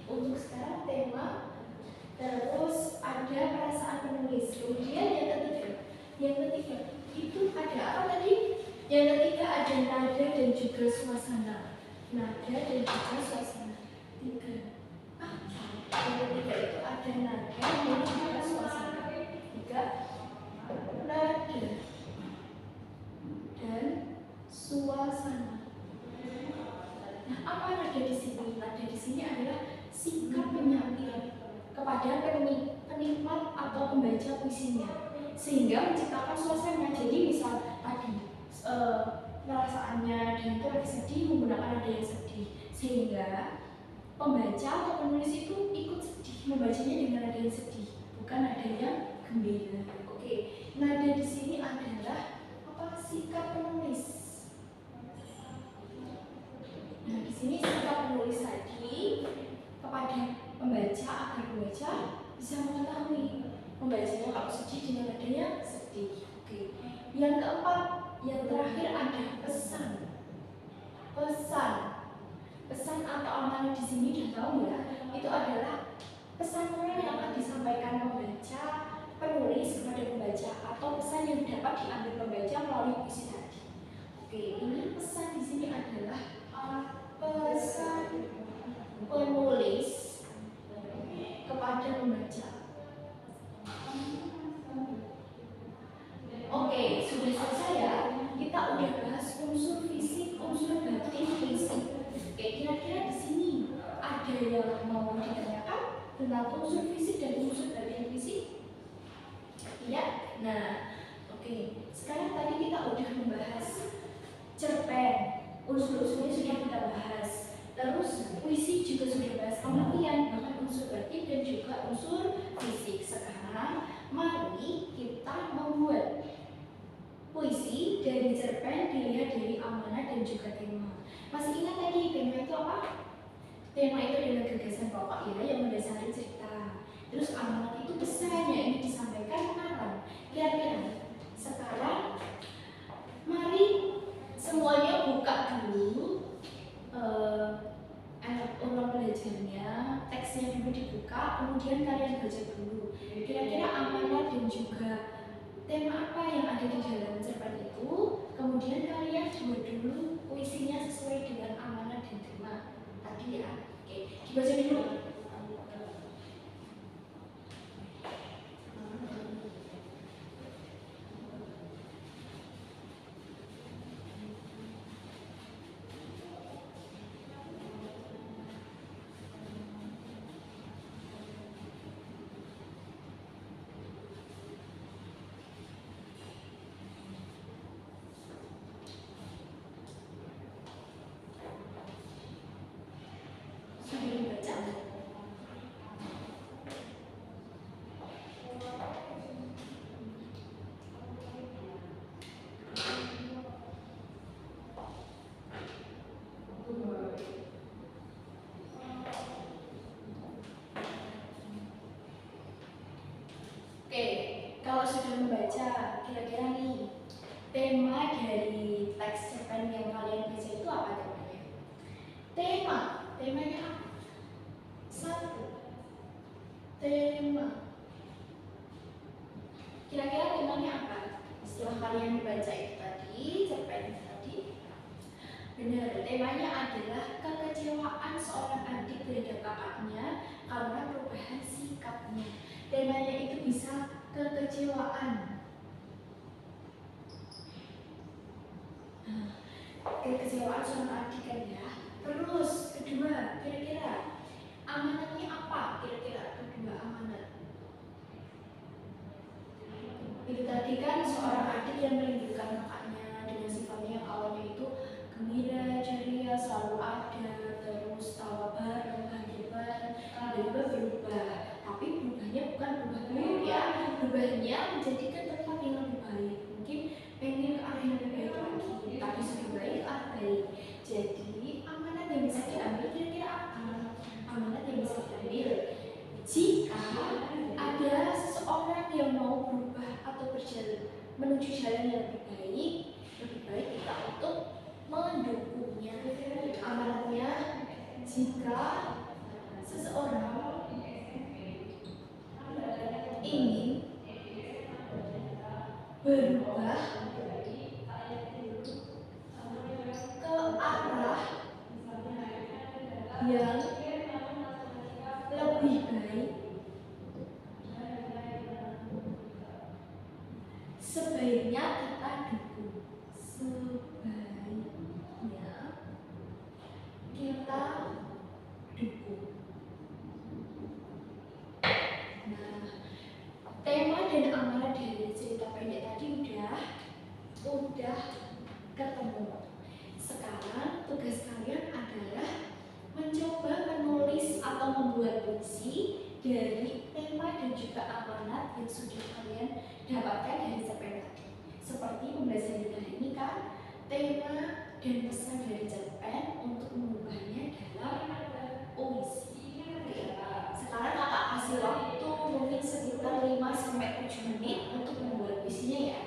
untuk sekarang tema. Terus ada perasaan penulis. Kemudian yang ketiga itu ada apa tadi? Yang ketiga ada nada dan juga suasana. Nada dan juga suasana. Yang ketiga itu ada nada dan juga suasana. Nada dan suasana. Nah, apa nada di sini? Nada di sini adalah sikap penyampaian kepada penikmat atau pembaca puisinya, sehingga menciptakan suasana. Jadi misal tadi perasaannya dan itu lagi sedih, menggunakan nada yang sedih, sehingga pembaca atau penulis itu ikut sedih, membacanya dengan nada yang sedih, bukan nada yang gembira. Oke, nada di sini adalah apa? Sikap penulis. Nah, di sini sikap penulis tadi kepada pembaca agar pembaca bisa mengetahui membacanya kalau sedih dengan adanya sedih. Oke. Yang keempat, yang terakhir ada pesan. Pesan atau amanah di sini sudah tahu ya. Itu adalah pesan moral yang akan disampaikan pembaca, penulis kepada pembaca, atau pesan yang dapat diambil pembaca melalui puisi tadi. Oke, ini pesan di sini adalah pesan penulis kepada pembaca. Oke, sudah selesai ya. Kita udah bahas unsur fisik, unsur batin puisi. Oke, kira-kira di sini ada yang mau ditanyakan tentang unsur fisik dan unsur batin puisi? Iya. Nah, oke. Sekarang tadi kita udah membahas cerpen. Unsur-unsurnya sudah kita bahas. Terus puisi juga sudah bahas pengertian, bahkan unsur batin dan juga unsur fisik. Sekarang mari kita membuat puisi dari cerpen dilihat dari amanah dan juga tema. Masih ingat tadi tema itu apa? Tema itu adalah gagasan pokok ya yang mendasari cerita. Terus amanah itu pesan yang ingin disampaikan kan pengarang. Kira-kira sekarang mari semuanya buka dulu ulang belajarnya, teksnya dulu dibuka, kemudian kalian baca dulu. Kira-kira amanat dan juga tema apa yang ada di dalam cerpen itu, kemudian kalian buat dulu puisinya sesuai dengan amanat dan tema tadi ya. Oke, dibaca dulu. Oke, kalau sudah membaca, kira-kira nih tema dari teks cerpen yang kalian baca itu apa temanya? Temanya apa? Satu, tema. Kira-kira temanya apa? Setelah kalian membaca itu tadi, cerpen itu tadi, benar, temanya adalah kekecewaan seorang adik terhadap kakaknya karena perubahan sikapnya. Temanya itu bisa kekecewaan. Kekecewaan seorang adik kan ya. Terus kedua, kira-kira amanatnya apa? Kira-kira kedua amanat. Itu tadi kan seorang adik yang merindukan kakaknya dengan sifatnya yang awalnya itu gembira, ceria, selalu ada, terus tawa bareng, bahagia bareng, tiba-tiba berubah. Tapi berubahnya bukan berubah buruk ya, berubahnya menjadikan tempat yang lebih baik. Mungkin pengen ke arah yang lebih baik lagi, tapi sudah baik ke arah baik. Jadi amanat yang bisa diambil kira-kira apa? Amanat yang bisa diambil jika ada seseorang yang mau berubah atau berjalan menuju jalan yang lebih baik kita untuk mendukungnya. Amanatnya jika seseorang ingin berubah ke arah yang lebih baik, sebaiknya kita dukung. Nah, tema dan amanat dari cerita pendek tadi udah ketemu. Sekarang tugas kalian adalah mencoba menulis atau membuat puisi dari tema dan juga amanat yang sudah kalian dapatkan dari cerpen tadi. Seperti pembahasan kita ini kan, tema dan pesan dari cerpen untuk mengubahnya dalam puisi. Sekarang kakak kasih waktu mungkin sekitar 5-7 menit untuk membuat puisinya ya.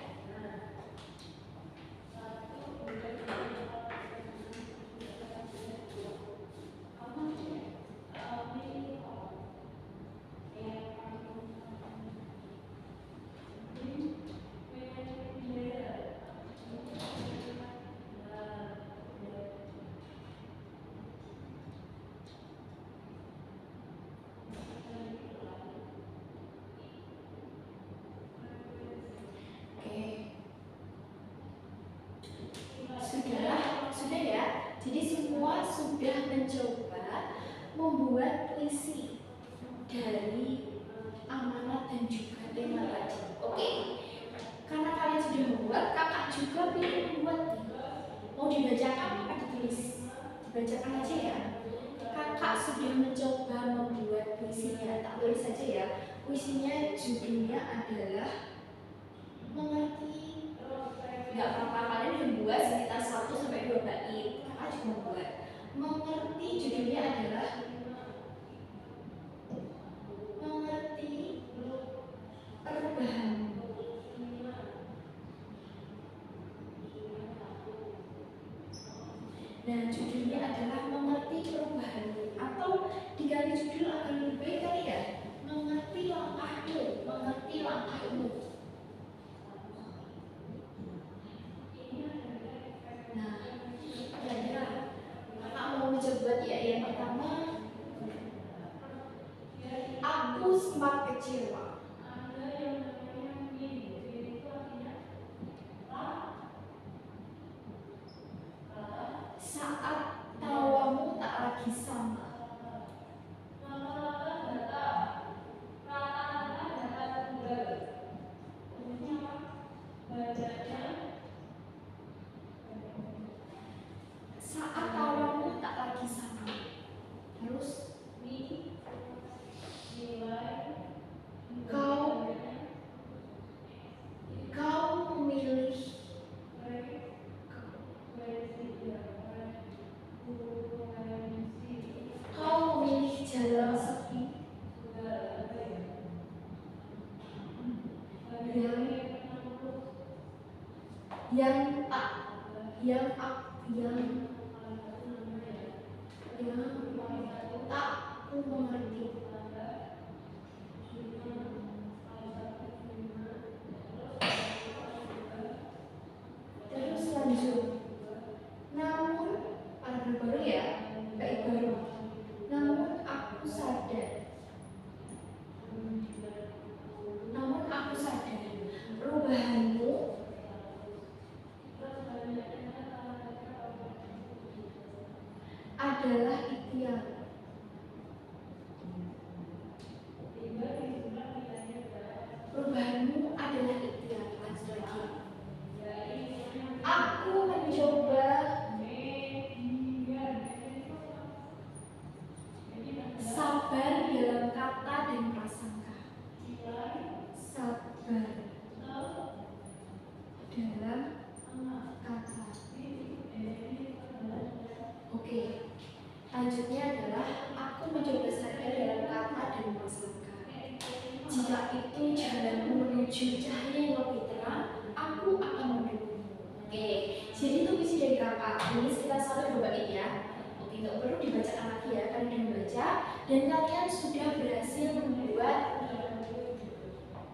Sudah ya. Jadi semua sudah mencoba membuat puisi dari amanat dan juga tema tadi. Oke? Karena kalian sudah membuat, kakak juga ingin membuat. Mau dibacakan apa ditulis? Dibacakan aja ya. Kakak sudah mencoba membuat puisinya. Tak tulis saja ya. Puisinya judulnya adalah Mengerti. Nggak apa-apa, kalian membuat sekitar 1-2 bait. Kakak juga membuat. Mengerti judulnya adalah Mengerti perubahan Nah, judulnya adalah mengerti perubahanmu, atau diganti judul agar lebih baik kali ya, mengerti langkahmu, mengerti langkahmu. Nah, kira-kira kakak mau mencoba ya. Yang pertama, aku sempat kecewa. Saat tawamu tak lagi sama. Saat tawamu tak lagi sama. Terus kau memilih jalan sepi yang tak ku mengerti. Terus lanjut. Namun ada baru ya, baik baru. Namun aku sadar perubahanmu adalah ikhtiar. Perubahanmu adalah ikhtiar. Lanjut lagi. Aku mencoba sabar dalam kata dan prasangka. Sabar dalam kata. Oke. Lanjutnya adalah aku mencoba sabar dalam kata dan prasangka. Jika itu jalanmu menuju cahaya yang lebih terang, aku akan mendukungmu. Oke, jadi itu visi dari kakak. Ini kita selalu cobain ya. Oke, nggak perlu dibacakan lagi ya. Kalian sudah membaca dan kalian sudah berhasil membuat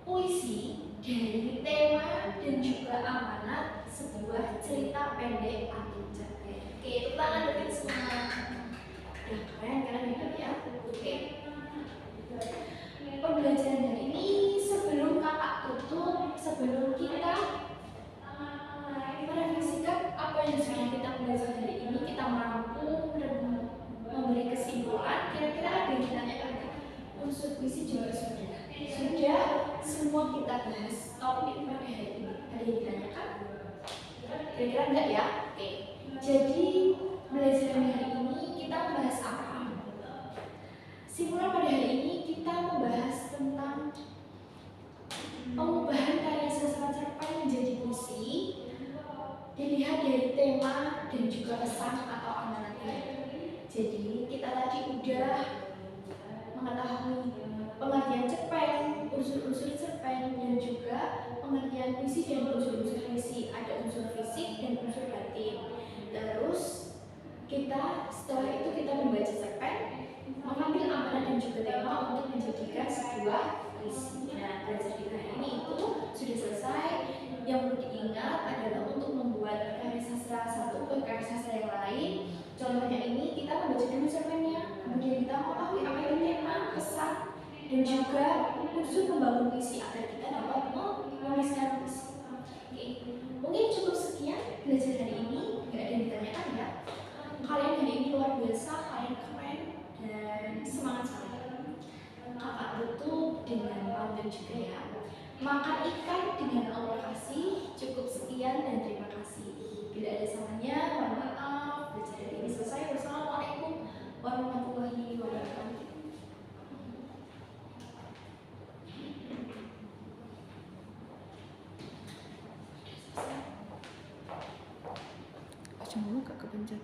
puisi dari tema dan juga amanat sebuah cerita pendek atau cerpen. Oke, itu tangan dekat semua. Nah, kalian ingat ya. Oke. Pembelajaran hari ini sebelum kakak tutup, sebelum kita merefleksikan apa yang sudah kita pelajari hari ini, kita merangkum dan memberi kesimpulan. Kira-kira ada yang ditanyakan? Unsur puisi juga sudah semua kita bahas topik pada hari ini. Ada yang ditanyakan? Kira-kira enggak ya? Oke. Jadi pembelajaran hari ini kita membahas apa? Simpulan pada hari ini kita membahas tentang pengubahan karya sastra cerpen menjadi puisi, dilihat dari tema dan juga pesan atau amanatnya. Jadi kita tadi udah mengetahui pengertian cerpen, unsur-unsur cerpen, dan juga pengertian puisi dan unsur-unsur puisi. Ada unsur fisik dan unsur batin. Terus setelah itu kita membaca cerpen, mengambil amanat dan juga tema untuk menjadikan sebuah puisi. Nah, belajar kita hari ini itu sudah selesai. Yang perlu diingat adalah untuk membuat karya sastra satu ke karya sastra yang lain. Contohnya ini kita membaca dulu cerpennya, kemudian kita mengetahui apa itu tema, pesan, dan juga unsur membangun puisi agar kita dapat menuliskan puisi. Oke, mungkin cukup sekian belajar hari ini. Nggak ada yang ditanyakan ya? Kalian hari ini luar biasa, kalian keren dan semangat sekali. Kakak tutup dengan pantun juga ya. Makan ikan dengan Allah kasih. Cukup sekian dan terima kasih. Bila ada salahnya, mohon maaf. Belajar hari ini selesai. Wassalamualaikum warahmatullahi wabarakatuh. Baca dulu gak kepencet.